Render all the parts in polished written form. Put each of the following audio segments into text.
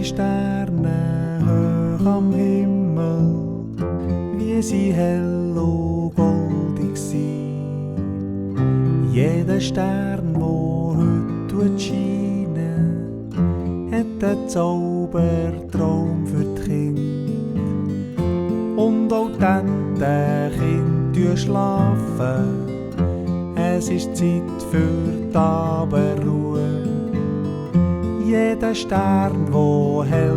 die Sterne hoch am Himmel, wie sie hell und goldig sind. Jeder Stern, der heute scheinen, hat einen Zaubertraum für die Kinder. Und auch dann die Kinder schlafen, es ist Zeit für die Abendruhe. Jeder Stern, der hell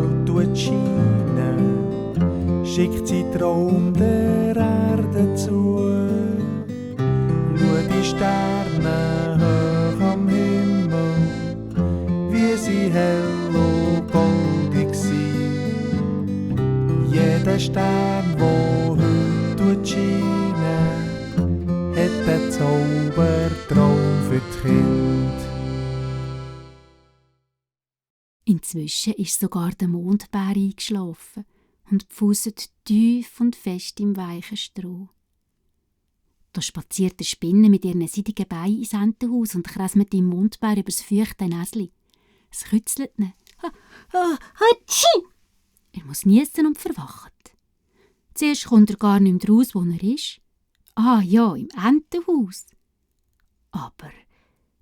scheint, schickt seinen Traum der Erde zu. Schau die Sterne hoch am Himmel, wie sie hell und goldig sind. Jeder Stern, der heute scheint, hat einen Zaubertraum für die Kinder. Inzwischen ist sogar der Mondbär eingeschlafen und pfuset tief und fest im weichen Stroh. Da spaziert eine Spinne mit ihren seidigen Beinen ins Entenhaus und kräsmet dem Mondbär übers feuchte Näsli. Es kützelt ihn. Er muss niesen und verwacht. Zuerst kommt er gar nicht mehr raus, wo er ist. Ah ja, im Entenhaus. Aber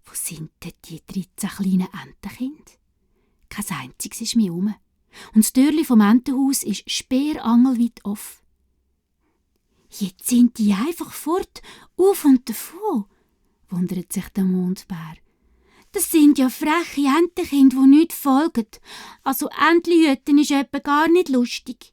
wo sind denn die 13 kleinen Entenkinder? Kein einziges ist mehr rum. Und das Türli vom Entenhaus ist sperrangelweit offen. Jetzt sind die einfach fort, auf und davon, wundert sich der Mondbär. Das sind ja freche Entenkinder, die nichts folgen. Also Entli hüten ist etwa gar nicht lustig.